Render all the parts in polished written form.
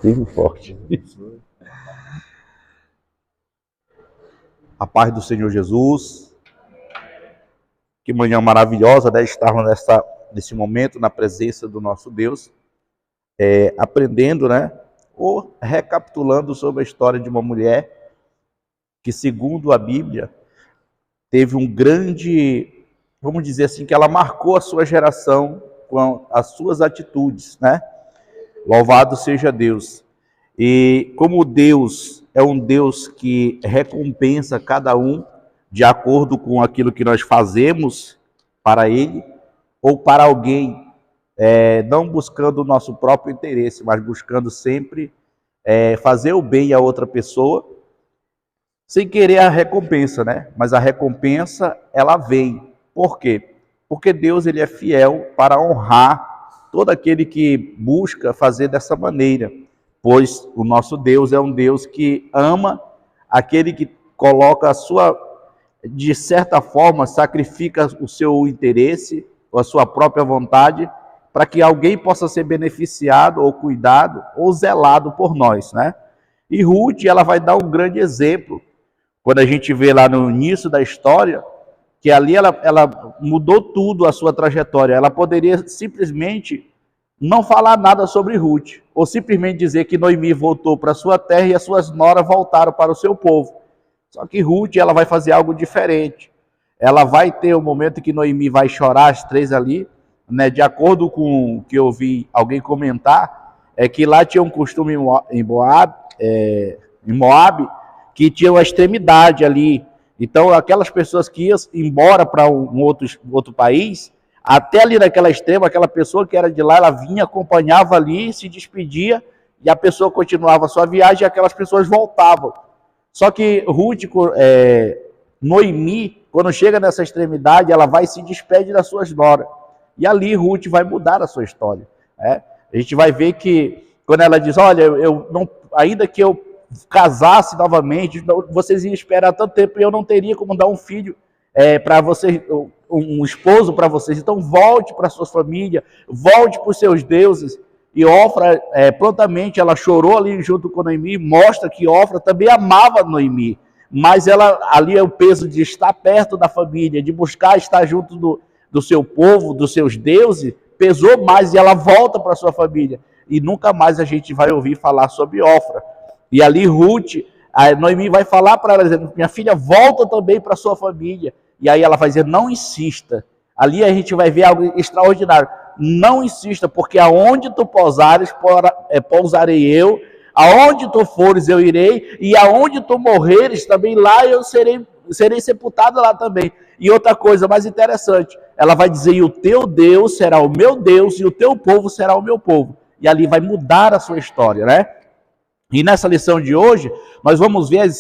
Firme e forte. A paz do Senhor Jesus. Que manhã maravilhosa, né? Estarmos nesse momento na presença do nosso Deus, aprendendo, né? Ou recapitulando sobre a história de uma mulher que, segundo a Bíblia, teve um grande, vamos dizer assim, que ela marcou a sua geração com as suas atitudes, né? Louvado seja Deus. E como Deus é um Deus que recompensa cada um de acordo com aquilo que nós fazemos para Ele ou para alguém, não buscando o nosso próprio interesse, mas buscando sempre fazer o bem a outra pessoa, sem querer a recompensa, né? Mas a recompensa, ela vem. Por quê? Porque Deus, ele é fiel para honrar todo aquele que busca fazer dessa maneira, pois o nosso Deus é um Deus que ama aquele que coloca a sua, de certa forma, sacrifica o seu interesse, ou a sua própria vontade, para que alguém possa ser beneficiado, ou cuidado, ou zelado por nós, né? E Ruth, ela vai dar um grande exemplo, quando a gente vê lá no início da história, que ali ela mudou tudo a sua trajetória. Ela poderia simplesmente não falar nada sobre Ruth, ou simplesmente dizer que Noemi voltou para sua terra e as suas noras voltaram para o seu povo. Só que Ruth, ela vai fazer algo diferente. Ela vai ter um momento que Noemi vai chorar, as três ali, né? De acordo com o que eu vi alguém comentar, é que lá tinha um costume em Moab, que tinha uma extremidade ali. Então, aquelas pessoas que iam embora para um outro país, até ali naquela extrema, aquela pessoa que era de lá, ela vinha, acompanhava ali, se despedia, e a pessoa continuava a sua viagem, e aquelas pessoas voltavam. Só que Ruth, Noemi, quando chega nessa extremidade, ela vai e se despede das suas noras. E ali Ruth vai mudar a sua história. A gente vai ver que, quando ela diz, olha, eu não, ainda que eu casasse novamente, vocês iam esperar tanto tempo e eu não teria como dar um filho para vocês, um esposo para vocês. Então volte para sua família, volte para os seus deuses. E Ofra, prontamente, ela chorou ali junto com Noemi, mostra que Ofra também amava Noemi, mas ela ali é o peso de estar perto da família, de buscar estar junto do seu povo, dos seus deuses, pesou mais e ela volta para sua família. E nunca mais a gente vai ouvir falar sobre Ofra. E ali Ruth, a Noemi vai falar para ela, dizendo, minha filha, volta também para sua família. E aí ela vai dizer, não insista. Ali a gente vai ver algo extraordinário. Não insista, porque aonde tu pousares, pousarei eu. Aonde tu fores, eu irei. E aonde tu morreres, também lá eu serei sepultado lá também. E outra coisa mais interessante, ela vai dizer, e o teu Deus será o meu Deus, e o teu povo será o meu povo. E ali vai mudar a sua história, né? E nessa lição de hoje, nós vamos ver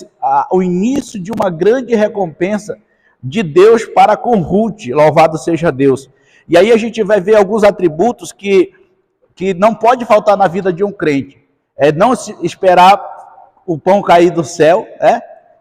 o início de uma grande recompensa de Deus para com Ruth, louvado seja Deus. E aí a gente vai ver alguns atributos que não pode faltar na vida de um crente. Não esperar o pão cair do céu,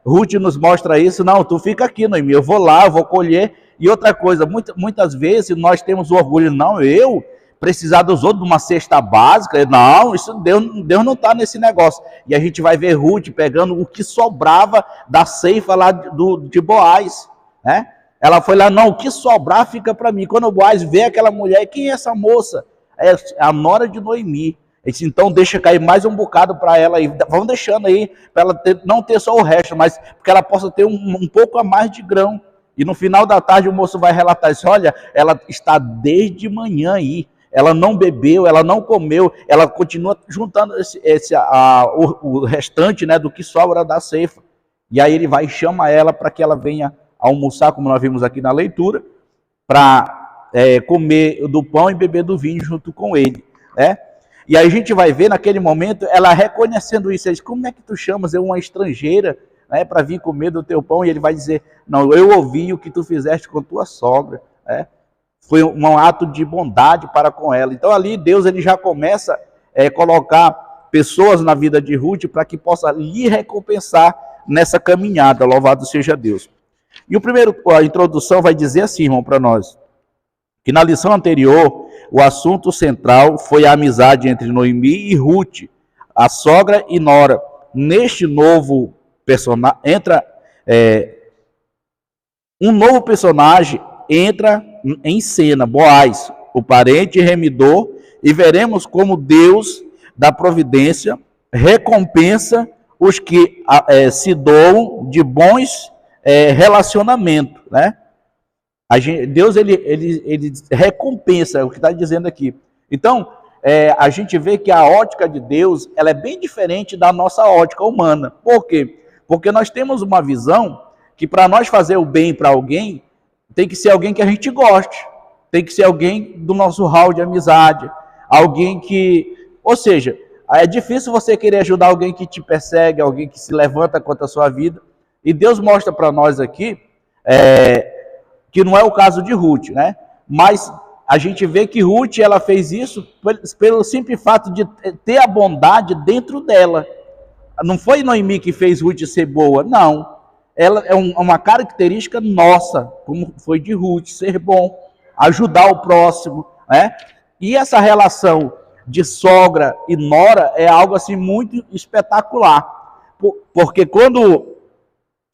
Ruth nos mostra isso, não, tu fica aqui, Noemi, eu vou lá, eu vou colher. E outra coisa, muitas vezes nós temos o orgulho, não, eu precisar dos outros de uma cesta básica, não, isso Deus não está nesse negócio. E a gente vai ver Ruth pegando o que sobrava da ceifa lá de Boaz, né? Ela foi lá, não, o que sobrar fica para mim. Quando o Boaz vê aquela mulher, quem é essa moça? É a nora de Noemi. Ele disse, então deixa cair mais um bocado para ela aí, vamos deixando aí, para ela não ter só o resto, mas porque ela possa ter um pouco a mais de grão. E no final da tarde o moço vai relatar isso, olha, ela está desde manhã aí, ela não bebeu, ela não comeu, ela continua juntando o restante, né, do que sobra da ceifa. E aí ele vai e chama ela para que ela venha almoçar, como nós vimos aqui na leitura, para comer do pão e beber do vinho junto com ele, né? E aí a gente vai ver naquele momento ela reconhecendo isso, ela diz, como é que tu chamas uma estrangeira, né, para vir comer do teu pão? E ele vai dizer, não, eu ouvi o que tu fizeste com tua sogra, né? Foi um ato de bondade para com ela. Então ali Deus ele já começa a colocar pessoas na vida de Ruth para que possa lhe recompensar nessa caminhada, louvado seja Deus. E a introdução vai dizer assim, irmão, para nós, que na lição anterior o assunto central foi a amizade entre Noemi e Ruth, a sogra e nora. Neste novo personagem entra um novo personagem entra em cena, Boaz, o parente remidor, e veremos como Deus da providência recompensa os que se doam de bons relacionamentos, né? Deus ele recompensa, é o que está dizendo aqui. Então, a gente vê que a ótica de Deus ela é bem diferente da nossa ótica humana. Por quê? Porque nós temos uma visão que para nós fazer o bem para alguém, tem que ser alguém que a gente goste, tem que ser alguém do nosso hall de amizade, alguém que... Ou seja, é difícil você querer ajudar alguém que te persegue, alguém que se levanta contra a sua vida. E Deus mostra para nós aqui que não é o caso de Ruth, né? Mas a gente vê que Ruth ela fez isso pelo simples fato de ter a bondade dentro dela. Não foi Noemi que fez Ruth ser boa, não. Ela é uma característica nossa, como foi de Ruth, ser bom, ajudar o próximo, né? E essa relação de sogra e nora é algo assim muito espetacular, porque quando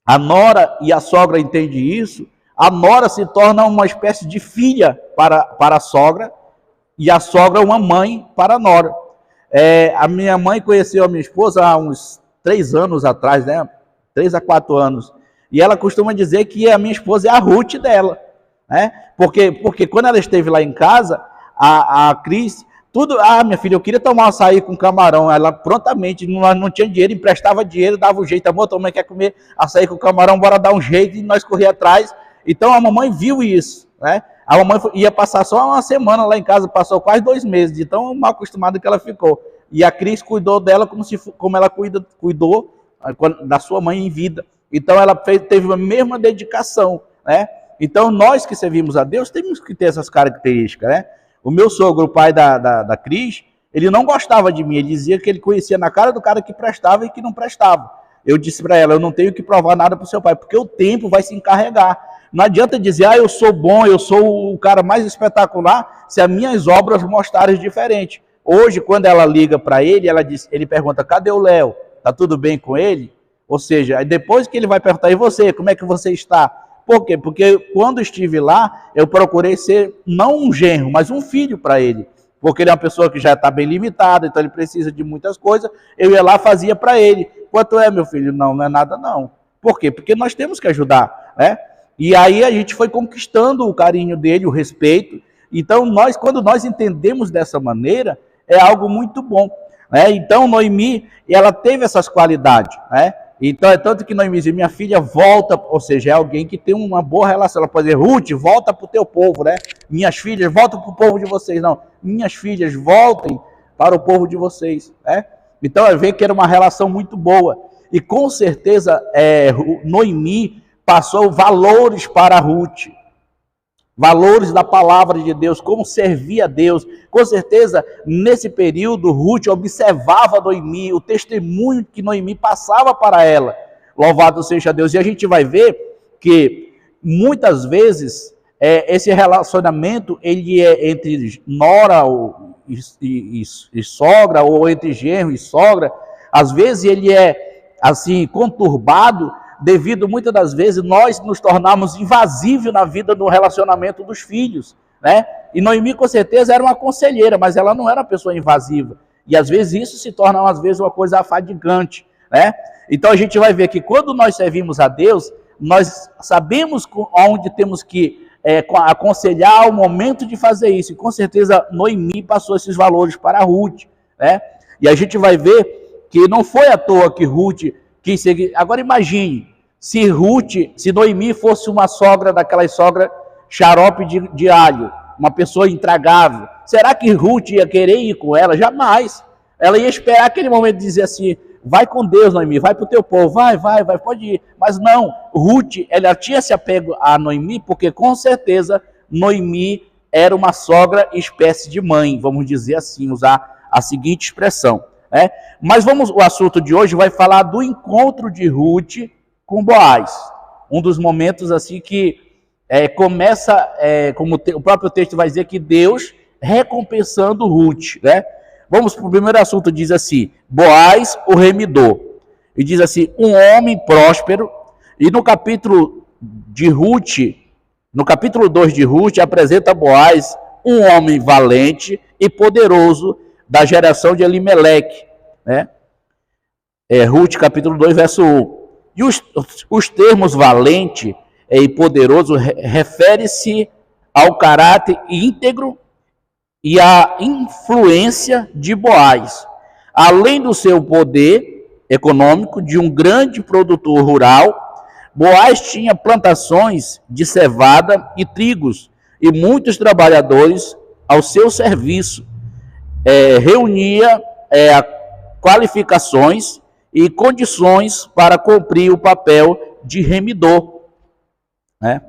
a nora e a sogra entendem isso, a nora se torna uma espécie de filha para a sogra e a sogra uma mãe para a nora. A minha mãe conheceu a minha esposa há uns 3 anos atrás, né? 3 a 4 anos. E ela costuma dizer que a minha esposa é a Ruth dela, né? Porque quando ela esteve lá em casa, a Cris, minha filha, eu queria tomar um açaí com camarão. Ela prontamente, não tinha dinheiro, emprestava dinheiro, dava um jeito. Amor, tua mãe quer comer açaí com camarão, bora dar um jeito. E nós corria atrás. Então a mamãe viu isso, né? A mamãe ia passar só uma semana lá em casa, passou quase 2 meses, de tão mal acostumada que ela ficou. E a Cris cuidou dela como ela cuidou da sua mãe em vida. Então ela teve a mesma dedicação, né? Então nós que servimos a Deus temos que ter essas características, né? O meu sogro, o pai da Cris, ele não gostava de mim, ele dizia que ele conhecia na cara do cara que prestava e que não prestava. Eu disse para ela, eu não tenho que provar nada para o seu pai, porque o tempo vai se encarregar. Não adianta dizer, eu sou bom, eu sou o cara mais espetacular, se as minhas obras mostrarem diferente. Hoje, quando ela liga para ele, ele pergunta, cadê o Léo? Tá tudo bem com ele? Ou seja, depois que ele vai perguntar, e você, como é que você está? Por quê? Porque quando estive lá, eu procurei ser não um genro, mas um filho para ele. Porque ele é uma pessoa que já está bem limitada, então ele precisa de muitas coisas. Eu ia lá, fazia para ele. Quanto é, meu filho? Não, não é nada não. Por quê? Porque nós temos que ajudar, né? E aí a gente foi conquistando o carinho dele, o respeito. Então, quando nós entendemos dessa maneira, é algo muito bom, né? Então, Noemi, ela teve essas qualidades, né? Então, é tanto que Noemi diz, minha filha volta, ou seja, é alguém que tem uma boa relação. Ela pode dizer, Ruth, volta para o teu povo, né? Minhas filhas, voltam para o povo de vocês. Não, minhas filhas, voltem para o povo de vocês, né? Então, é ver que era uma relação muito boa. E, com certeza, Noemi passou valores para Ruth. Valores da palavra de Deus, como servir a Deus. Com certeza, nesse período, Ruth observava Noemi, o testemunho que Noemi passava para ela. Louvado seja Deus. E a gente vai ver que, muitas vezes, esse relacionamento, ele é entre nora e sogra, ou entre genro e sogra. Às vezes, ele é, assim, conturbado, devido, muitas das vezes, nós nos tornarmos invasivos na vida do relacionamento dos filhos, né? E Noemi, com certeza, era uma conselheira, mas ela não era uma pessoa invasiva. E, às vezes, isso se torna, às vezes, uma coisa afadigante, né? Então, a gente vai ver que, quando nós servimos a Deus, nós sabemos onde temos que aconselhar o momento de fazer isso. E, com certeza, Noemi passou esses valores para Ruth, né? E a gente vai ver que não foi à toa que Ruth quis seguir. Agora, imagine, se Noemi fosse uma sogra daquelas sogra xarope de alho, uma pessoa intragável, será que Ruth ia querer ir com ela? Jamais. Ela ia esperar aquele momento de dizer assim, vai com Deus, Noemi, vai para o teu povo, vai, pode ir. Mas não, Ruth, ela tinha se apego a Noemi, porque com certeza Noemi era uma sogra espécie de mãe, vamos dizer assim, usar a seguinte expressão. Mas o assunto de hoje vai falar do encontro de Ruth com Boaz. Um dos momentos assim que começa, como o próprio texto vai dizer, que Deus recompensando Ruth, né? Vamos para o primeiro assunto, diz assim, Boaz, o remidor. E diz assim, um homem próspero, e no capítulo de Ruth, no capítulo 2 de Ruth, apresenta Boaz, um homem valente e poderoso da geração de Elimeleque, né? Ruth, capítulo 2, verso 1. E os termos valente e poderoso refere-se ao caráter íntegro e à influência de Boaz. Além do seu poder econômico de um grande produtor rural, Boaz tinha plantações de cevada e trigos e muitos trabalhadores ao seu serviço. Reunia qualificações e condições para cumprir o papel de remidor, né?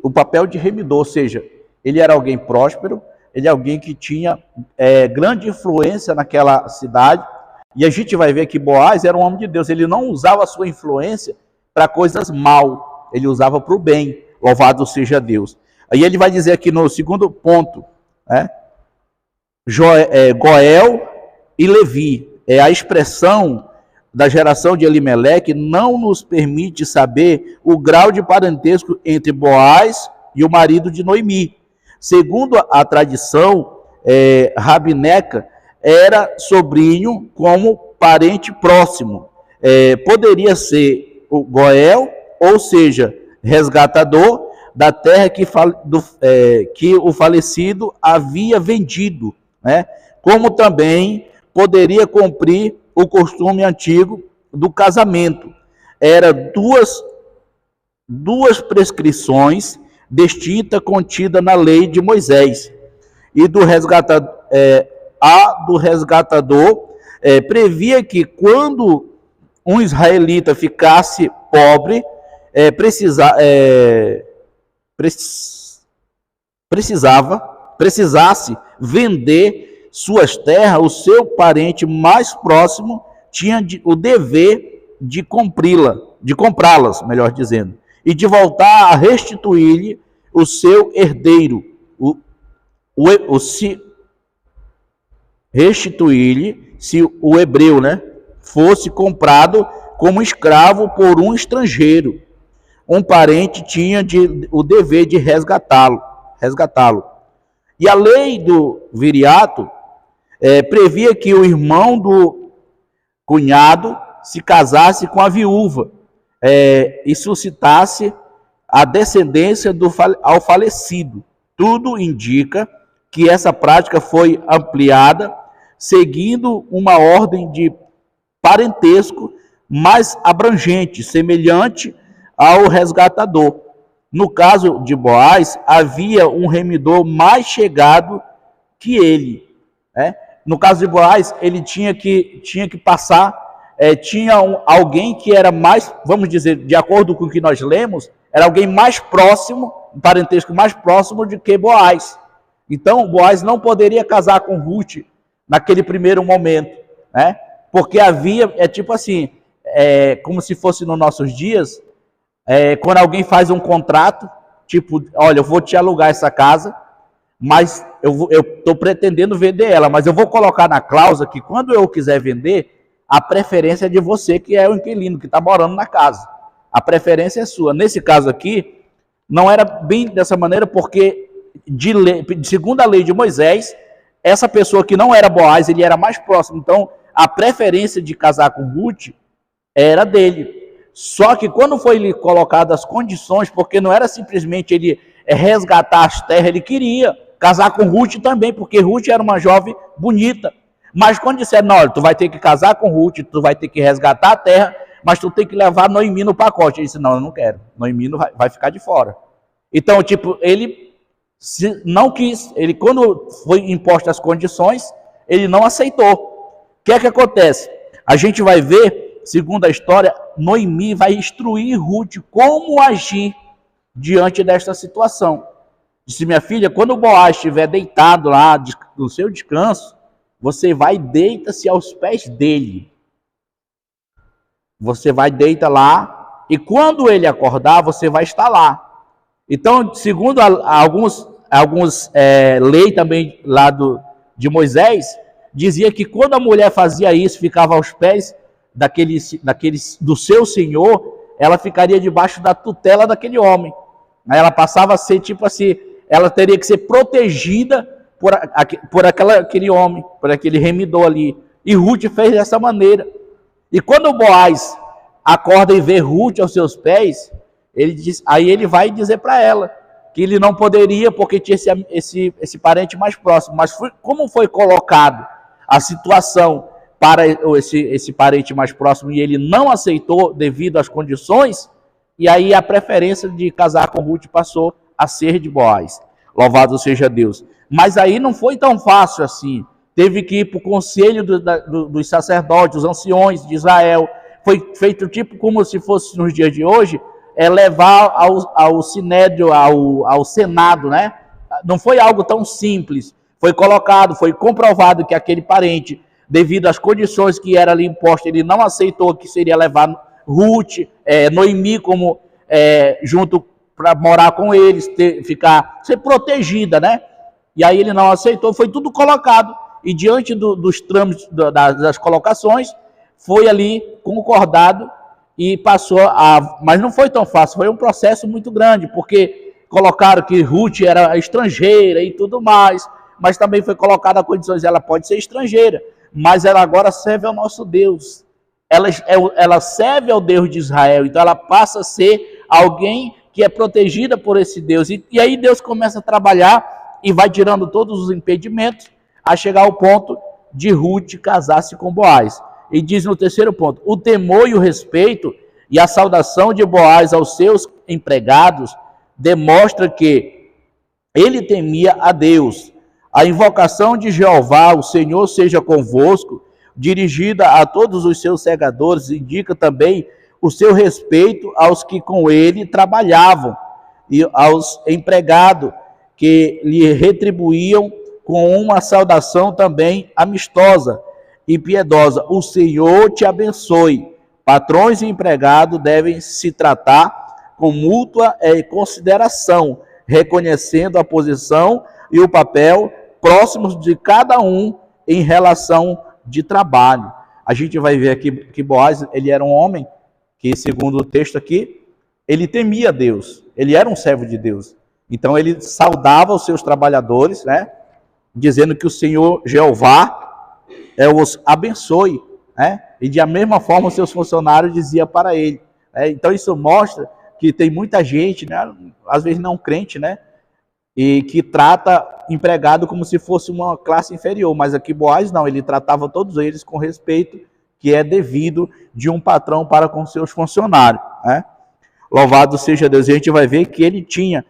O papel de remidor, ou seja, ele era alguém próspero, ele é alguém que tinha grande influência naquela cidade, e a gente vai ver que Boaz era um homem de Deus, ele não usava a sua influência para coisas mal, ele usava para o bem, louvado seja Deus. Aí ele vai dizer aqui no segundo ponto, né? Goel e Levi, a expressão da geração de Elimeleque não nos permite saber o grau de parentesco entre Boaz e o marido de Noemi. Segundo a tradição, Rabineca era sobrinho como parente próximo. Poderia ser o Goel, ou seja, resgatador da terra que o falecido havia vendido, né? Como também poderia cumprir o costume antigo do casamento. Era duas prescrições distintas contidas na lei de Moisés. E a do resgatador previa que quando um israelita ficasse pobre, precisasse vender suas terras, o seu parente mais próximo tinha o dever de comprá-las, melhor dizendo, e de voltar a restituir-lhe o seu herdeiro, restituir-lhe se o hebreu, né, fosse comprado como escravo por um estrangeiro. Um parente tinha o dever de resgatá-lo. E a lei do viriato previa que o irmão do cunhado se casasse com a viúva e suscitasse a descendência ao falecido. Tudo indica que essa prática foi ampliada seguindo uma ordem de parentesco mais abrangente, semelhante ao resgatador. No caso de Boaz, havia um remidor mais chegado que ele, né? No caso de Boaz, ele tinha que passar, alguém que era mais, vamos dizer, de acordo com o que nós lemos, era alguém mais próximo, um parentesco mais próximo de que Boaz. Então, Boaz não poderia casar com Ruth naquele primeiro momento, né? Porque havia, tipo assim, como se fosse nos nossos dias, quando alguém faz um contrato, tipo, olha, eu vou te alugar essa casa, mas eu estou pretendendo vender ela, mas eu vou colocar na cláusula que quando eu quiser vender, a preferência é de você, que é o inquilino, que está morando na casa. A preferência é sua. Nesse caso aqui, não era bem dessa maneira, porque, segundo a lei de Moisés, essa pessoa que não era Boaz, ele era mais próximo. Então, a preferência de casar com Ruth era dele. Só que quando foi lhe colocado as condições, porque não era simplesmente ele resgatar as terras, ele queria casar com Ruth também, porque Ruth era uma jovem bonita. Mas quando disseram, não, olha, tu vai ter que casar com Ruth, tu vai ter que resgatar a terra, mas tu tem que levar Noemi no pacote. Ele disse, não, eu não quero, Noemi vai ficar de fora. Então, tipo, ele não quis, quando foi impostas as condições, ele não aceitou. O que é que acontece? A gente vai ver, segundo a história, Noemi vai instruir Ruth como agir diante desta situação. Disse, minha filha, quando o Boaz estiver deitado lá no seu descanso, você vai e deita-se aos pés dele. Você vai deita lá, e quando ele acordar, você vai estar lá. Então, segundo alguns alguns lei também lá de Moisés, dizia que quando a mulher fazia isso, ficava aos pés do seu senhor, ela ficaria debaixo da tutela daquele homem. Aí ela passava a ser tipo assim, ela teria que ser protegida por aquele homem, por aquele remidor ali. E Ruth fez dessa maneira. E quando Boaz acorda e vê Ruth aos seus pés, aí ele vai dizer para ela que ele não poderia, porque tinha esse parente mais próximo. Mas como foi colocado a situação para esse parente mais próximo e ele não aceitou devido às condições, e aí a preferência de casar com Ruth passou a ser de Boaz. Louvado seja Deus. Mas aí não foi tão fácil assim. Teve que ir para o conselho dos sacerdotes, os anciões de Israel. Foi feito tipo como se fosse nos dias de hoje, levar ao sinédrio, ao senado, né? Não foi algo tão simples. Foi colocado, foi comprovado que aquele parente, devido às condições que era ali imposta, ele não aceitou que seria levar Ruth, Noemi como junto para morar com eles, ser protegida, né? E aí ele não aceitou, foi tudo colocado. E diante dos trâmites, das colocações, foi ali concordado e passou Mas não foi tão fácil, foi um processo muito grande, porque colocaram que Ruth era estrangeira e tudo mais, mas também foi colocada a condições, ela pode ser estrangeira, mas ela agora serve ao nosso Deus. Ela serve ao Deus de Israel, então ela passa a ser alguém que é protegida por esse Deus. E aí Deus começa a trabalhar e vai tirando todos os impedimentos a chegar ao ponto de Ruth casar-se com Boaz. E diz no terceiro ponto, o temor e o respeito e a saudação de Boaz aos seus empregados demonstra que ele temia a Deus. A invocação de Jeová, o Senhor seja convosco, dirigida a todos os seus segadores, indica também o seu respeito aos que com ele trabalhavam e aos empregados que lhe retribuíam com uma saudação também amistosa e piedosa. O Senhor te abençoe. Patrões e empregados devem se tratar com mútua consideração, reconhecendo a posição e o papel próximos de cada um em relação de trabalho. A gente vai ver aqui que Boaz, ele era um homem que, segundo o texto aqui, ele temia Deus, ele era um servo de Deus. Então ele saudava os seus trabalhadores, né, dizendo que o Senhor Jeová os abençoe, né, e de a mesma forma os seus funcionários diziam para ele. Então isso mostra que tem muita gente, né, às vezes não crente, né, e que trata empregado como se fosse uma classe inferior, mas aqui Boaz não, ele tratava todos eles com respeito que é devido de um patrão para com seus funcionários, né? Louvado seja Deus. E a gente vai ver que ele tinha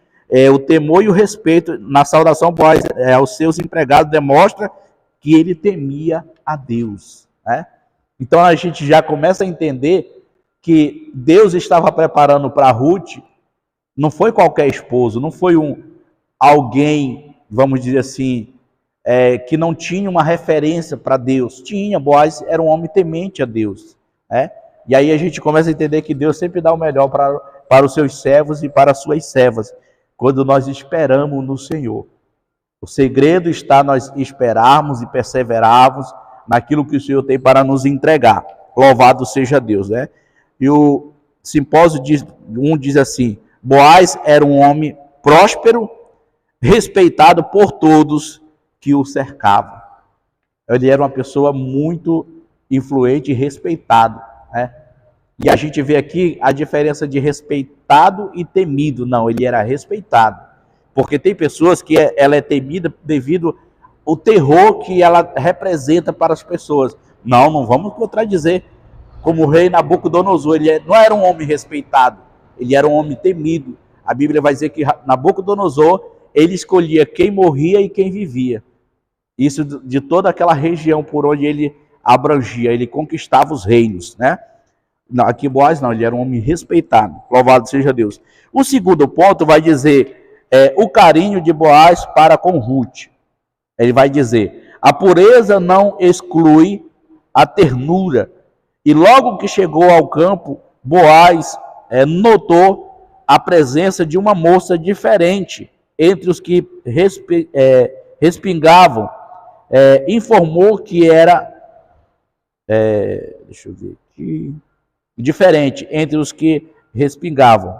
o temor e o respeito na saudação Boaz aos seus empregados, demonstra que ele temia a Deus, né? Então a gente já começa a entender que Deus estava preparando para Ruth, não foi qualquer esposo, não foi alguém, vamos dizer assim, que não tinha uma referência para Deus. Tinha, Boaz era um homem temente a Deus, né? E aí a gente começa a entender que Deus sempre dá o melhor para os seus servos e para as suas servas, quando nós esperamos no Senhor. O segredo está nós esperarmos e perseverarmos naquilo que o Senhor tem para nos entregar. Louvado seja Deus, né? E o simpósio diz assim, Boaz era um homem próspero, respeitado por todos que o cercavam. Ele era uma pessoa muito influente e respeitado, né? E a gente vê aqui a diferença de respeitado e temido. Não, ele era respeitado. Porque tem pessoas que ela é temida devido ao terror que ela representa para as pessoas. Não vamos contradizer. Como o rei Nabucodonosor, ele não era um homem respeitado, ele era um homem temido. A Bíblia vai dizer que Nabucodonosor, ele escolhia quem morria e quem vivia. Isso de toda aquela região por onde ele abrangia, ele conquistava os reinos, né? Não, aqui Boaz não, ele era um homem respeitado. Louvado seja Deus. O segundo ponto vai dizer o carinho de Boaz para com Ruth. Ele vai dizer, a pureza não exclui a ternura. E logo que chegou ao campo, Boaz notou a presença de uma moça diferente entre os que respingavam, informou que era, deixa eu ver aqui, diferente entre os que respingavam.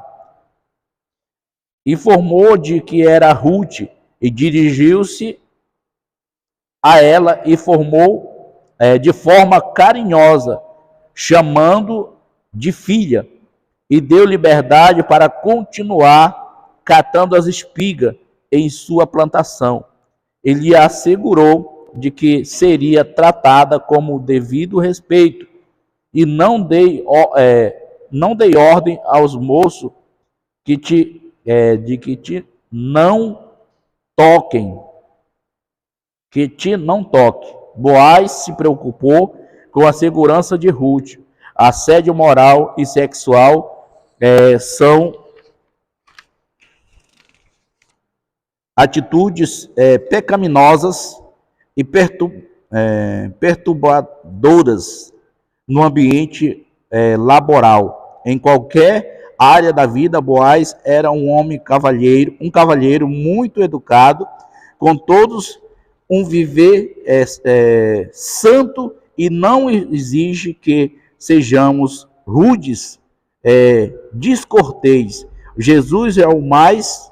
Informou de que era Ruth e dirigiu-se a ela e formou de forma carinhosa, chamando de filha, e deu liberdade para continuar catando as espigas em sua plantação. Ele assegurou de que seria tratada com o devido respeito e não dei ordem aos moços de que te não toquem, que te não toque. Boaz se preocupou com a segurança de Ruth. Assédio moral e sexual são atitudes pecaminosas e perturbadoras no ambiente laboral. Em qualquer área da vida, Boaz era um cavalheiro muito educado, com todos um viver santo, e não exige que sejamos rudes, descortês. Jesus é o mais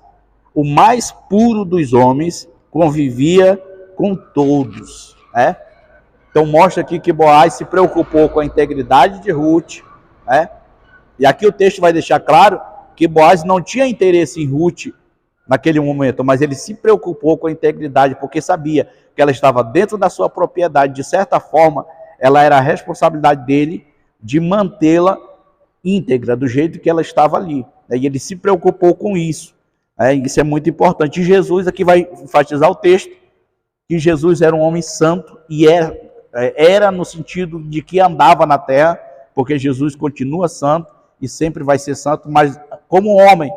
puro dos homens, convivia com todos. Então mostra aqui que Boaz se preocupou com a integridade de Ruth. E aqui o texto vai deixar claro que Boaz não tinha interesse em Ruth naquele momento, mas ele se preocupou com a integridade, porque sabia que ela estava dentro da sua propriedade. De certa forma, ela era a responsabilidade dele de mantê-la íntegra, do jeito que ela estava ali. E ele se preocupou com isso. Isso é muito importante. E Jesus aqui vai enfatizar o texto, que Jesus era um homem santo, e era no sentido de que andava na terra, porque Jesus continua santo e sempre vai ser santo, mas como homem,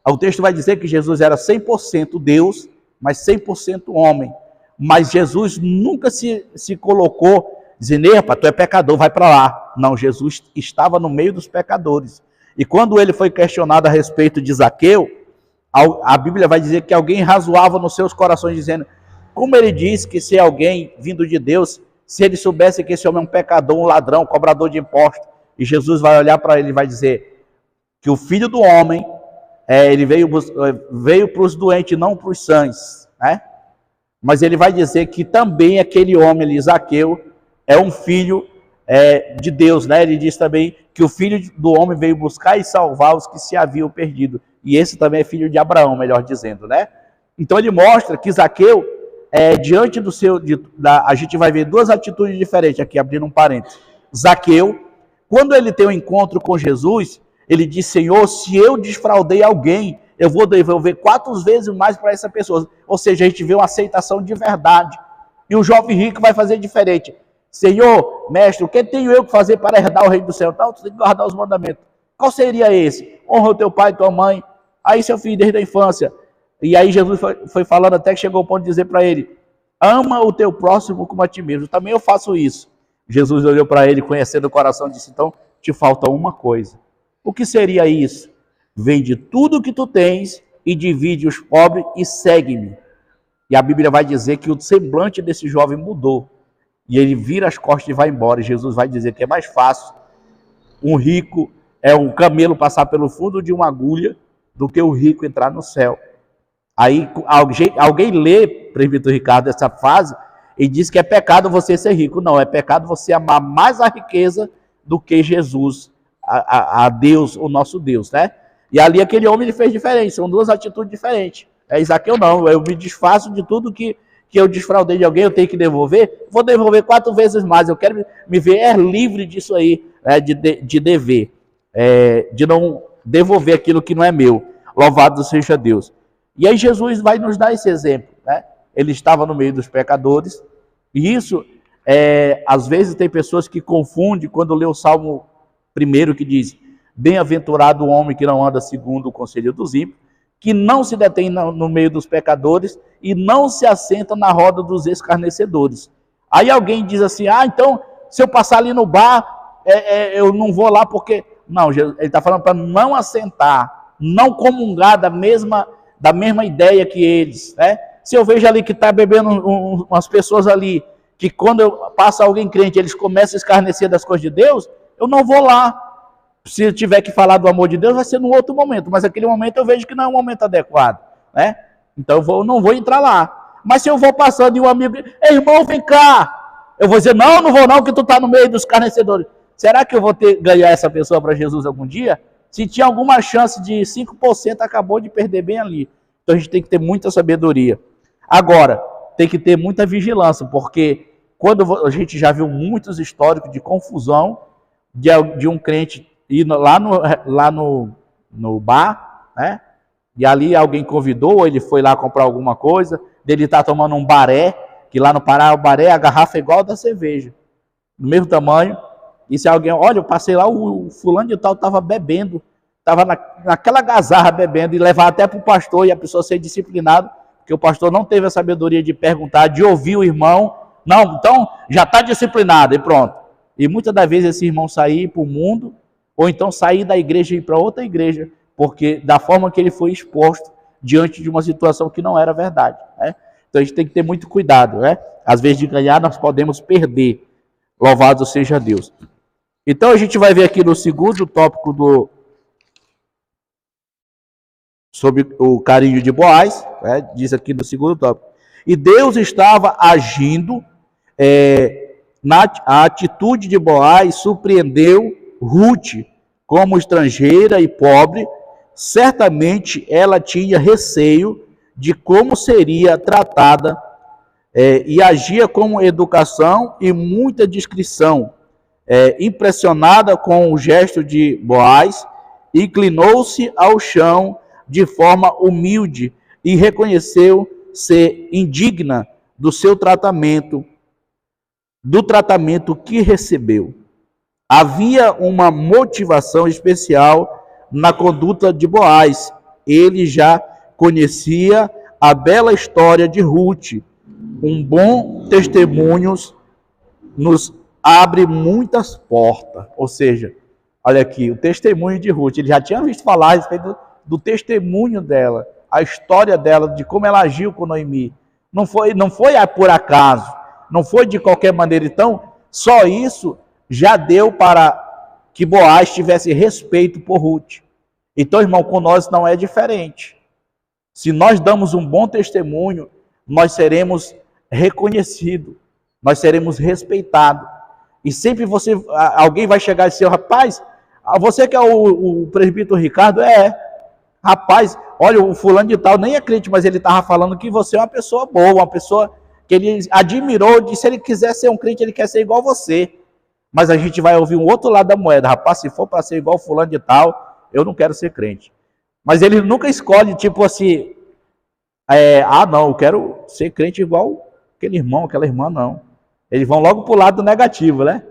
o texto vai dizer que Jesus era 100% Deus, mas 100% homem. Mas Jesus nunca se colocou dizendo: epa, tu é pecador, vai para lá. Não, Jesus estava no meio dos pecadores. E quando ele foi questionado a respeito de Zaqueu, a Bíblia vai dizer que alguém razoava nos seus corações, dizendo: como ele diz que se alguém vindo de Deus, se ele soubesse que esse homem é um pecador, um ladrão, um cobrador de impostos, e Jesus vai olhar para ele e vai dizer que o Filho do Homem, ele veio para os doentes, não para os sãs, Mas ele vai dizer que também aquele homem ali, Zaqueu, é um filho de Deus, Ele diz também que o Filho do Homem veio buscar e salvar os que se haviam perdido. E esse também é filho de Abraão, melhor dizendo, Então ele mostra que Zaqueu, diante do seu... a gente vai ver duas atitudes diferentes aqui, abrindo um parênteses. Zaqueu, quando ele tem um encontro com Jesus, ele diz: Senhor, se eu defraudei alguém, eu vou devolver 4 vezes mais para essa pessoa. Ou seja, a gente vê uma aceitação de verdade. E o jovem rico vai fazer diferente. Senhor, mestre, o que tenho eu que fazer para herdar o reino do céu? Então, tu tem que guardar os mandamentos. Qual seria esse? Honra o teu pai e tua mãe. Aí seu filho desde a infância. E aí Jesus foi falando até que chegou ao ponto de dizer para ele: ama o teu próximo como a ti mesmo. Também eu faço isso. Jesus olhou para ele, conhecendo o coração, e disse: então te falta uma coisa. O que seria isso? Vende tudo o que tu tens e divide os pobres e segue-me. E a Bíblia vai dizer que o semblante desse jovem mudou. E ele vira as costas e vai embora. E Jesus vai dizer que é mais fácil um rico, um camelo passar pelo fundo de uma agulha, do que o rico entrar no céu. Aí alguém lê, presbítero Ricardo, essa frase e diz que é pecado você ser rico. Não, é pecado você amar mais a riqueza do que Jesus, a Deus, o nosso Deus, E ali aquele homem ele fez diferente, são duas atitudes diferentes. Zaqueu não, eu me desfaço de tudo que eu desfraudei de alguém, eu tenho que devolver, vou devolver 4 vezes mais. Eu quero me ver livre disso aí, de dever, de não devolver aquilo que não é meu. Louvado seja Deus. E aí Jesus vai nos dar esse exemplo, Ele estava no meio dos pecadores, e isso, às vezes tem pessoas que confundem quando lê o Salmo 1, que diz: bem-aventurado o homem que não anda segundo o conselho dos ímpios, que não se detém no meio dos pecadores e não se assenta na roda dos escarnecedores. Aí alguém diz assim: então, se eu passar ali no bar, eu não vou lá porque... Não, ele está falando para não assentar, não comungar da da mesma ideia que eles, né? Se eu vejo ali que está bebendo umas pessoas ali, que quando passa alguém crente, eles começam a escarnecer das coisas de Deus, eu não vou lá. Se eu tiver que falar do amor de Deus, vai ser num outro momento, mas aquele momento eu vejo que não é um momento adequado, né? Então eu não vou entrar lá. Mas se eu vou passando e um amigo, ei, irmão, vem cá, eu vou dizer, não vou não, que tu está no meio dos escarnecedores. Será que eu vou ganhar essa pessoa para Jesus algum dia? Se tinha alguma chance de 5%, acabou de perder bem ali. Então a gente tem que ter muita sabedoria. Agora, tem que ter muita vigilância, porque quando a gente já viu muitos históricos de confusão de um crente ir lá no bar, né? E ali alguém convidou, ele foi lá comprar alguma coisa, dele estar tomando um baré, que lá no Pará o baré, a garrafa é igual a da cerveja, do mesmo tamanho. E se alguém, olha, eu passei lá, o fulano de tal estava bebendo, estava naquela gazarra bebendo, e levar até para o pastor e a pessoa ser disciplinada, porque o pastor não teve a sabedoria de perguntar, de ouvir o irmão, não, então já está disciplinado e pronto. E muitas das vezes esse irmão sair para o mundo, ou então sair da igreja e ir para outra igreja, porque da forma que ele foi exposto diante de uma situação que não era verdade, né? Então a gente tem que ter muito cuidado, né? Às vezes de ganhar nós podemos perder. Louvado seja Deus. Então a gente vai ver aqui no segundo tópico sobre o carinho de Boaz, né? Diz aqui no segundo tópico. E Deus estava agindo, a atitude de Boaz surpreendeu Ruth como estrangeira e pobre. Certamente ela tinha receio de como seria tratada e agia com educação e muita discrição. Impressionada com o gesto de Boaz, inclinou-se ao chão de forma humilde e reconheceu ser indigna do seu tratamento, do tratamento que recebeu. Havia uma motivação especial na conduta de Boaz. Ele já conhecia a bela história de Ruth. Um bom testemunho nos abre muitas portas. Ou seja, olha aqui, o testemunho de Ruth. Ele já tinha visto falar a respeito do testemunho dela, a história dela, de como ela agiu com Noemi. Não foi por acaso, não foi de qualquer maneira. Então, só isso já deu para que Boaz tivesse respeito por Ruth. Então, irmão, com nós não é diferente. Se nós damos um bom testemunho, nós seremos reconhecidos, nós seremos respeitados. E sempre alguém vai chegar e dizer, rapaz, você que é o presbítero Ricardo? Rapaz, olha, o fulano de tal nem é crente, mas ele estava falando que você é uma pessoa boa, uma pessoa que ele admirou, disse, se ele quiser ser um crente, ele quer ser igual você. Mas a gente vai ouvir um outro lado da moeda, rapaz, se for para ser igual fulano de tal, eu não quero ser crente. Mas ele nunca escolhe, tipo assim, não, eu quero ser crente igual aquele irmão, aquela irmã, não. Eles vão logo para o lado negativo, né?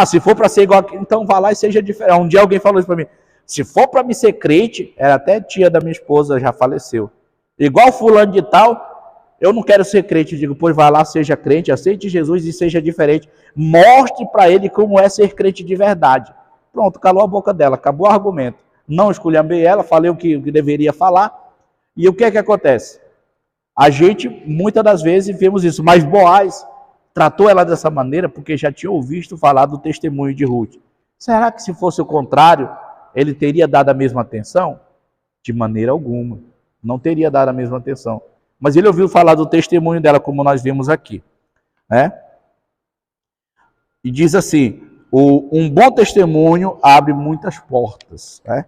Se for para ser igual, então vá lá e seja diferente. Um dia alguém falou isso para mim, se for para me ser crente, era até tia da minha esposa, já faleceu, igual fulano de tal, eu não quero ser crente. Eu digo, pois vá lá, seja crente, aceite Jesus e seja diferente. Mostre para ele como é ser crente de verdade. Pronto, calou a boca dela, acabou o argumento. Não esculhambei ela, falei o que deveria falar. E o que é que acontece? A gente, muitas das vezes, vemos isso. Mas Boaz tratou ela dessa maneira porque já tinha ouvido falar do testemunho de Ruth. Será que se fosse o contrário, ele teria dado a mesma atenção? De maneira alguma. Não teria dado a mesma atenção. Mas ele ouviu falar do testemunho dela, como nós vimos aqui, né? E diz assim, um bom testemunho abre muitas portas, né?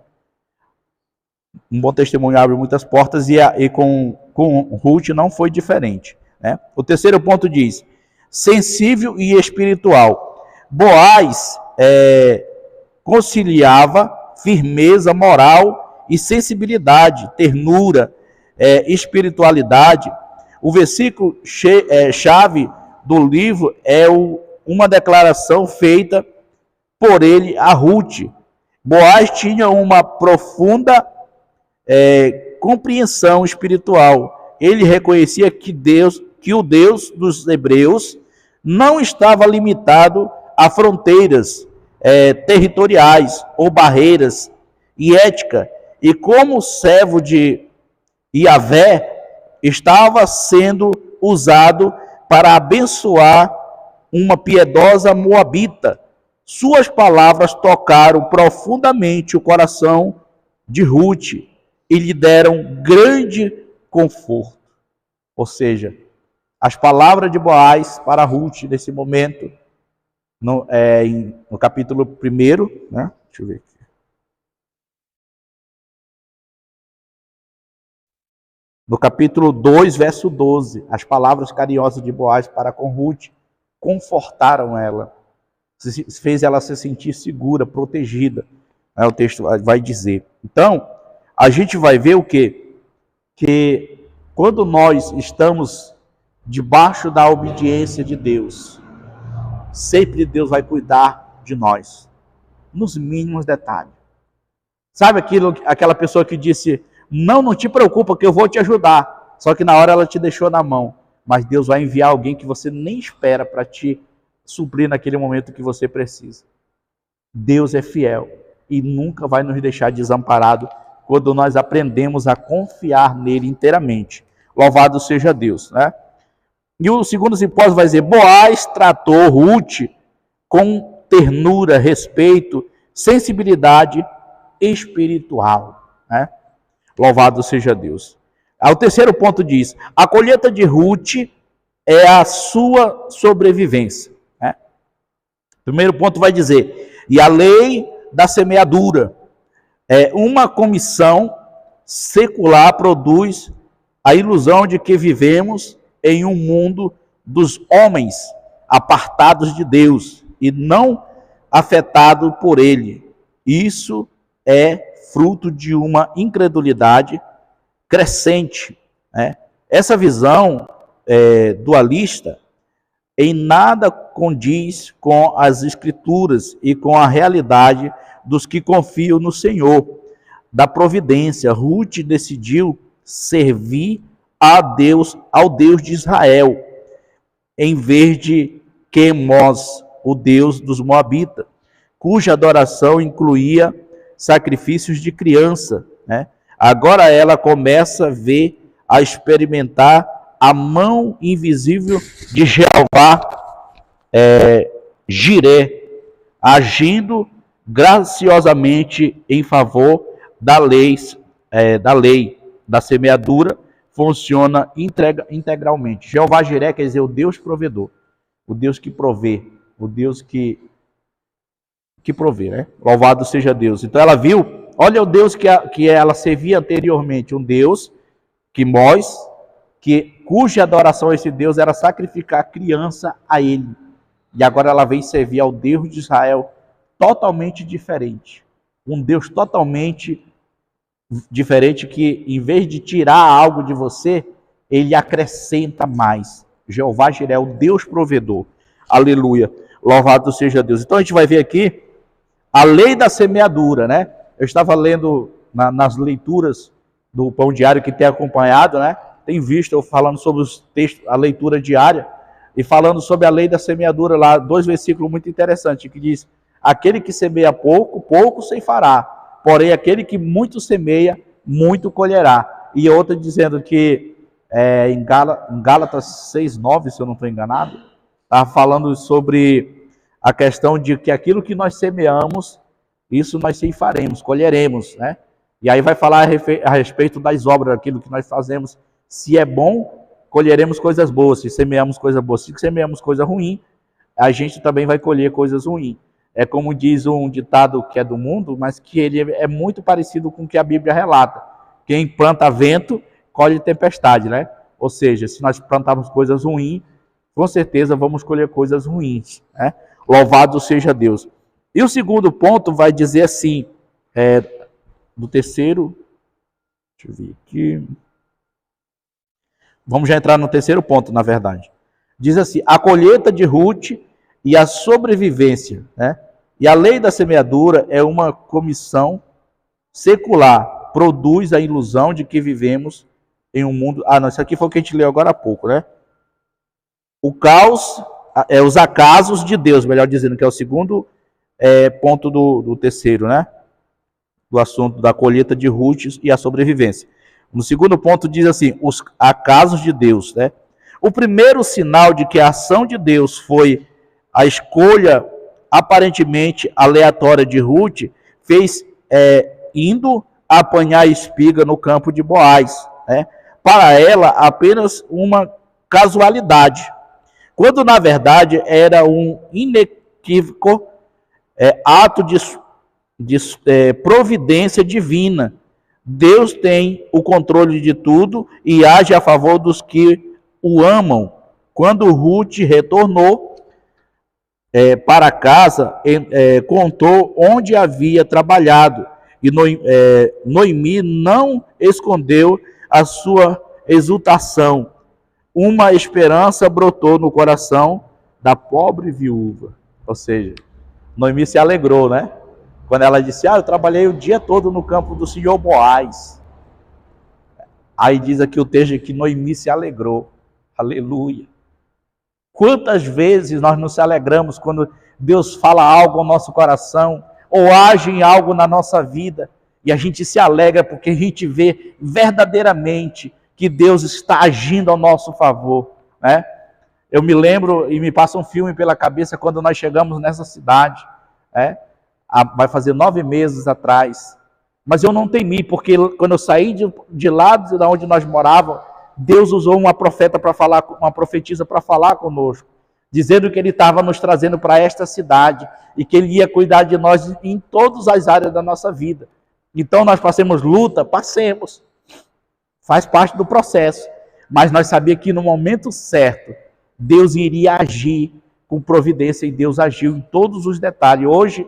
Um bom testemunho abre muitas portas e com Ruth não foi diferente, né? O terceiro ponto diz, sensível e espiritual. Boaz conciliava firmeza moral e sensibilidade, ternura, espiritualidade. O versículo chave do livro uma declaração feita por ele a Ruth. Boaz tinha uma profunda compreensão espiritual. Ele reconhecia que o Deus dos hebreus não estava limitado a fronteiras territoriais ou barreiras e ética. E como servo de E Yahvé estava sendo usado para abençoar uma piedosa moabita. Suas palavras tocaram profundamente o coração de Ruth e lhe deram grande conforto. Ou seja, as palavras de Boaz para Ruth nesse momento, no capítulo 1, né? Deixa eu ver aqui. No capítulo 2, verso 12, as palavras carinhosas de Boaz para com Ruth confortaram ela, fez ela se sentir segura, protegida. O texto vai dizer. Então, a gente vai ver o quê? Que quando nós estamos debaixo da obediência de Deus, sempre Deus vai cuidar de nós, nos mínimos detalhes. Sabe aquela pessoa que disse, não te preocupa que eu vou te ajudar, só que na hora ela te deixou na mão, mas Deus vai enviar alguém que você nem espera para te suprir naquele momento que você precisa. Deus é fiel e nunca vai nos deixar desamparado quando nós aprendemos a confiar nele inteiramente. Louvado seja Deus, né? E o segundo simpósio vai dizer, Boaz tratou Ruth com ternura, respeito, sensibilidade espiritual, né? Louvado seja Deus. O terceiro ponto diz, a colheita de Ruth é a sua sobrevivência, né? O primeiro ponto vai dizer, e a lei da semeadura, uma comissão secular produz a ilusão de que vivemos em um mundo dos homens apartados de Deus e não afetado por ele. Isso é fruto de uma incredulidade crescente, né? Essa visão dualista em nada condiz com as Escrituras e com a realidade dos que confiam no Senhor, da providência. Ruth decidiu servir a Deus, ao Deus de Israel, em vez de Quemos, o Deus dos Moabitas, cuja adoração incluía sacrifícios de criança, né? Agora ela começa a experimentar a mão invisível de Jeová Jiré, agindo graciosamente em favor da lei da semeadura, funciona integralmente. Jeová Jiré quer dizer o Deus provedor, o Deus que provê, o Deus que provê, né? Louvado seja Deus. Então ela viu, olha o Deus que ela servia anteriormente, um Deus cuja adoração a esse Deus era sacrificar criança a ele. E agora ela vem servir ao Deus de Israel totalmente diferente. Um Deus totalmente diferente que, em vez de tirar algo de você, ele acrescenta mais. Jeová Jiré é o Deus provedor. Aleluia. Louvado seja Deus. Então a gente vai ver aqui a lei da semeadura, né? Eu estava lendo nas leituras do Pão Diário que tem acompanhado, né? Tem visto eu falando sobre os textos, a leitura diária, e falando sobre a lei da semeadura lá, 2 versículos muito interessantes, que diz, aquele que semeia pouco, pouco ceifará, porém aquele que muito semeia, muito colherá. E outra dizendo que, em Gálatas 6:9, se eu não estou enganado, está falando sobre a questão de que aquilo que nós semeamos, isso nós ceifaremos, colheremos, né? E aí vai falar a respeito das obras, aquilo que nós fazemos. Se é bom, colheremos coisas boas. Se semeamos coisas boas, se semeamos coisa ruim, a gente também vai colher coisas ruins. É como diz um ditado que é do mundo, mas que ele é muito parecido com o que a Bíblia relata. Quem planta vento, colhe tempestade, né? Ou seja, se nós plantarmos coisas ruins, com certeza vamos colher coisas ruins, né? Louvado seja Deus. E o segundo ponto vai dizer assim, do terceiro, deixa eu ver aqui. Vamos já entrar no terceiro ponto, na verdade. Diz assim, a colheita de Ruth e a sobrevivência, né? E a lei da semeadura é uma comissão secular, produz a ilusão de que vivemos em um mundo... não, isso aqui foi o que a gente leu agora há pouco, né? O caos, os acasos de Deus, melhor dizendo, que é o segundo ponto do terceiro, né? Do assunto da colheita de Ruth e a sobrevivência. No segundo ponto diz assim, os acasos de Deus, né? O primeiro sinal de que a ação de Deus foi a escolha aparentemente aleatória de Ruth, fez indo apanhar espiga no campo de Boaz, né? Para ela, apenas uma casualidade, quando na verdade era um inequívoco ato de providência divina. Deus tem o controle de tudo e age a favor dos que o amam. Quando Ruth retornou para casa, contou onde havia trabalhado, e Noemi não escondeu a sua exultação. Uma esperança brotou no coração da pobre viúva. Ou seja, Noemi se alegrou, né? Quando ela disse, eu trabalhei o dia todo no campo do senhor Boaz. Aí diz aqui o texto que Noemi se alegrou. Aleluia. Quantas vezes nós nos alegramos quando Deus fala algo ao nosso coração, ou age em algo na nossa vida, e a gente se alegra porque a gente vê verdadeiramente que Deus está agindo ao nosso favor, né? Eu me lembro, e me passa um filme pela cabeça, quando nós chegamos nessa cidade, vai fazer 9 meses atrás, mas eu não temi, porque quando eu saí de lá de onde nós morávamos, Deus usou uma profetisa para falar conosco, dizendo que Ele estava nos trazendo para esta cidade, e que Ele ia cuidar de nós em todas as áreas da nossa vida. Então nós passemos luta, passemos, faz parte do processo, mas nós sabíamos que no momento certo, Deus iria agir com providência, e Deus agiu em todos os detalhes. Hoje,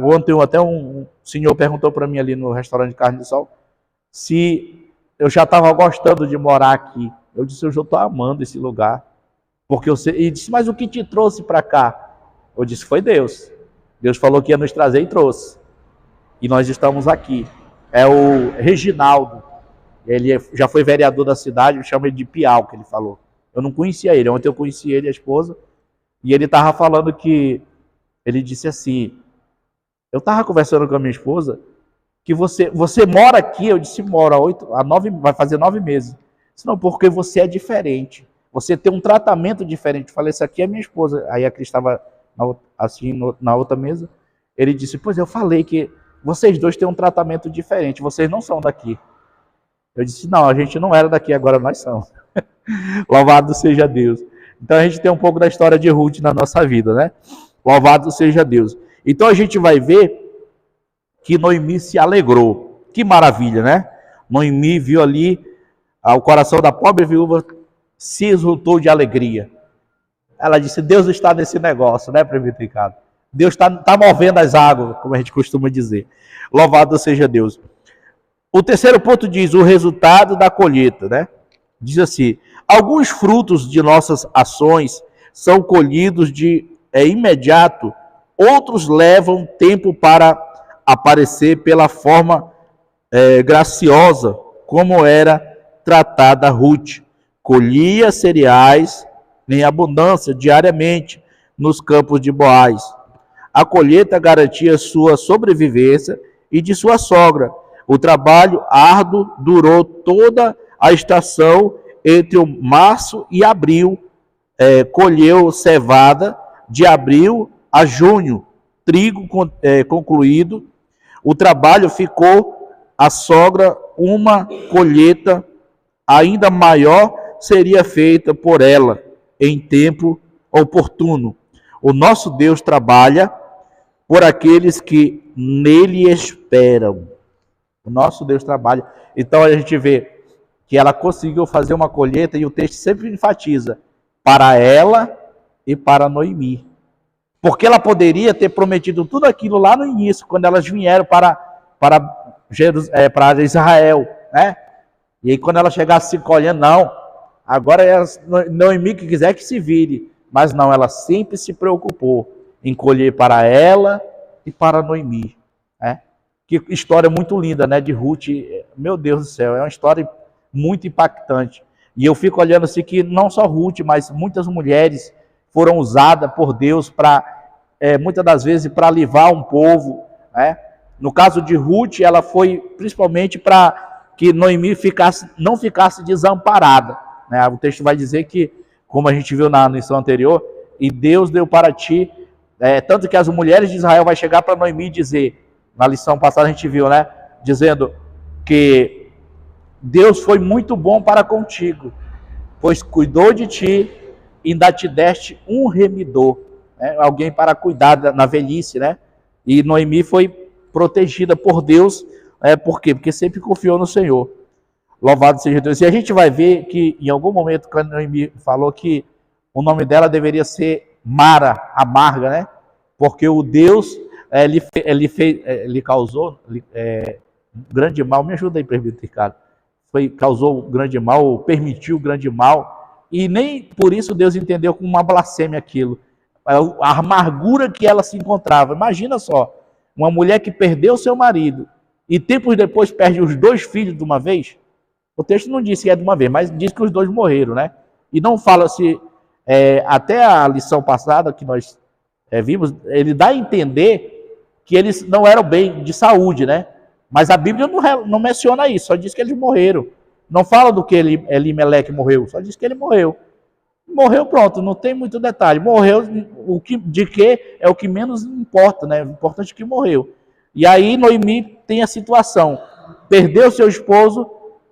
ontem até um senhor perguntou para mim ali no restaurante de Carne de Sol, se eu já estava gostando de morar aqui. Eu disse, eu já estou amando esse lugar. Ele disse, mas o que te trouxe para cá? Eu disse, foi Deus. Deus falou que ia nos trazer e trouxe. E nós estamos aqui. É o Reginaldo. Ele já foi vereador da cidade, eu chamo ele de Piau, que ele falou. Eu não conhecia ele. Ontem eu conheci ele, a esposa, e ele estava falando que, ele disse assim, eu estava conversando com a minha esposa, que você mora aqui. Eu disse, mora vai fazer 9 meses. Disse, não, porque você é diferente. Você tem um tratamento diferente. Eu falei, essa aqui é minha esposa. Aí a Cris estava assim, na outra mesa. Ele disse, pois eu falei que vocês dois têm um tratamento diferente. Vocês não são daqui. Eu disse, não, a gente não era daqui, agora nós somos. Louvado seja Deus. Então a gente tem um pouco da história de Ruth na nossa vida, né? Louvado seja Deus. Então a gente vai ver que Noemi se alegrou. Que maravilha, né? Noemi viu ali o coração da pobre viúva, se exultou de alegria. Ela disse, Deus está nesse negócio, né, presbítero Ricardo? Deus está movendo as águas, como a gente costuma dizer. Louvado seja Deus. O terceiro ponto diz, o resultado da colheita, né? Diz assim, alguns frutos de nossas ações são colhidos de imediato, outros levam tempo para aparecer pela forma graciosa, como era tratada Ruth. Colhia cereais em abundância diariamente nos campos de Boaz. A colheita garantia sua sobrevivência e de sua sogra. O trabalho árduo durou toda a estação entre o março e abril. Colheu cevada de abril a junho, trigo concluído. O trabalho ficou a sogra, uma colheita ainda maior seria feita por ela em tempo oportuno. O nosso Deus trabalha por aqueles que nele esperam. O nosso Deus trabalha. Então a gente vê que ela conseguiu fazer uma colheita, e o texto sempre enfatiza, para ela e para Noemi. Porque ela poderia ter prometido tudo aquilo lá no início, quando elas vieram para Israel, né? E aí quando ela chegasse se colhendo, não, agora é Noemi que quiser que se vire. Mas não, ela sempre se preocupou em colher para ela e para Noemi. Né? Que história muito linda, né, de Ruth. Meu Deus do céu, é uma história muito impactante. E eu fico olhando assim que não só Ruth, mas muitas mulheres foram usadas por Deus para, muitas das vezes, para livrar um povo. Né? No caso de Ruth, ela foi principalmente para que Noemi não ficasse desamparada. Né? O texto vai dizer que, como a gente viu na lição anterior, e Deus deu para ti, tanto que as mulheres de Israel vai chegar para Noemi e dizer, na lição passada a gente viu, né? Dizendo que Deus foi muito bom para contigo, pois cuidou de ti e ainda te deste um remidor, né? Alguém para cuidar na velhice, né? E Noemi foi protegida por Deus, por quê? Porque sempre confiou no Senhor. Louvado seja Deus. E a gente vai ver que em algum momento, quando Noemi falou que o nome dela deveria ser Mara, amarga, né? Porque o Deus ele causou grande mal. Me ajuda aí, presbítero Ricardo. Causou grande mal, permitiu grande mal, e nem por isso Deus entendeu como uma blasfêmia aquilo. A amargura que ela se encontrava. Imagina só, uma mulher que perdeu seu marido e tempos depois perde os 2 filhos de uma vez. O texto não diz que é de uma vez, mas diz que os 2 morreram, né? E não fala se até a lição passada que nós vimos, ele dá a entender que eles não eram bem de saúde, né? Mas a Bíblia não menciona isso, só diz que eles morreram. Não fala do que Elimeleque morreu, só diz que ele morreu. Morreu, pronto, não tem muito detalhe. Morreu, de que é o que menos importa, né? O importante é que morreu. E aí Noemi tem a situação, perdeu seu esposo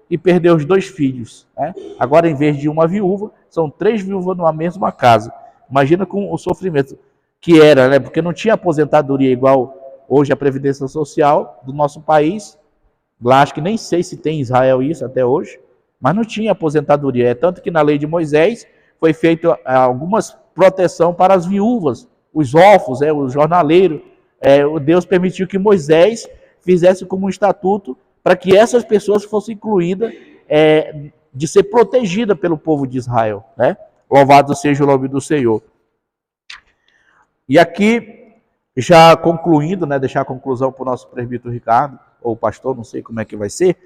e perdeu os 2 filhos. Né? Agora, em vez de uma viúva, são 3 viúvas numa mesma casa. Imagina com o sofrimento que era, né? Porque não tinha aposentadoria igual hoje a Previdência Social do nosso país. Lá acho que nem sei se tem em Israel isso até hoje, mas não tinha aposentadoria. É tanto que na lei de Moisés foi feita algumas proteção para as viúvas, os órfãos, o jornaleiro. O Deus permitiu que Moisés fizesse como um estatuto para que essas pessoas fossem incluídas de ser protegida pelo povo de Israel. Né? Louvado seja o nome do Senhor. E aqui, já concluindo, né, deixar a conclusão para o nosso presbítero Ricardo, ou pastor, não sei como é que vai ser,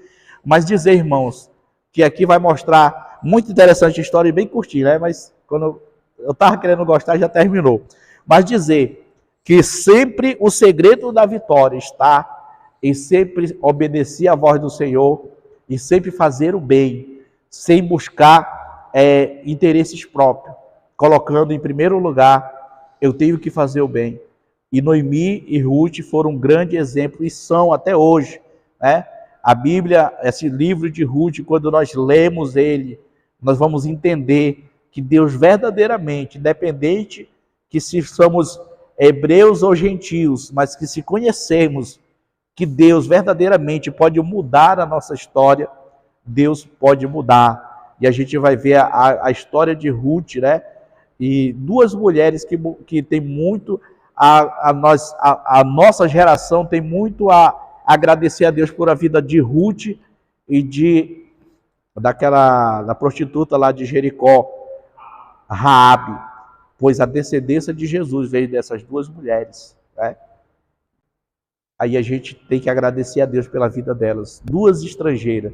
mas dizer, irmãos, que aqui vai mostrar, muito interessante a história e bem curtinha, né, mas quando eu estava querendo gostar, já terminou. Mas dizer que sempre o segredo da vitória está em sempre obedecer à voz do Senhor e sempre fazer o bem, sem buscar interesses próprios, colocando em primeiro lugar, eu tenho que fazer o bem. E Noemi e Ruth foram um grande exemplo e são até hoje. Né? A Bíblia, esse livro de Ruth, quando nós lemos ele, nós vamos entender que Deus verdadeiramente, independente que se somos hebreus ou gentios, mas que se conhecermos que Deus verdadeiramente pode mudar a nossa história, Deus pode mudar. E a gente vai ver a história de Ruth, né? E 2 mulheres que tem muito a nossa geração tem muito a agradecer a Deus por a vida de Ruth e da prostituta lá de Jericó, Raabe, pois a descendência de Jesus veio dessas 2 mulheres. Né? Aí a gente tem que agradecer a Deus pela vida delas, 2 estrangeiras.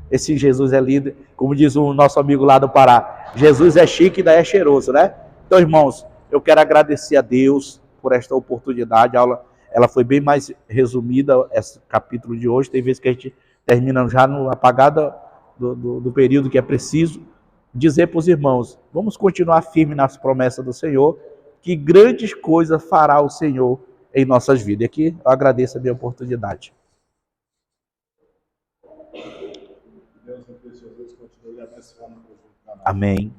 Esse Jesus é líder, como diz o nosso amigo lá do Pará, Jesus é chique e ainda é cheiroso, né? Então, irmãos, eu quero agradecer a Deus por esta oportunidade. A aula ela foi bem mais resumida, esse capítulo de hoje. Tem vezes que a gente termina já no apagada do período que é preciso. Dizer para os irmãos, vamos continuar firme nas promessas do Senhor, que grandes coisas fará o Senhor em nossas vidas. E aqui eu agradeço a minha oportunidade. Amém.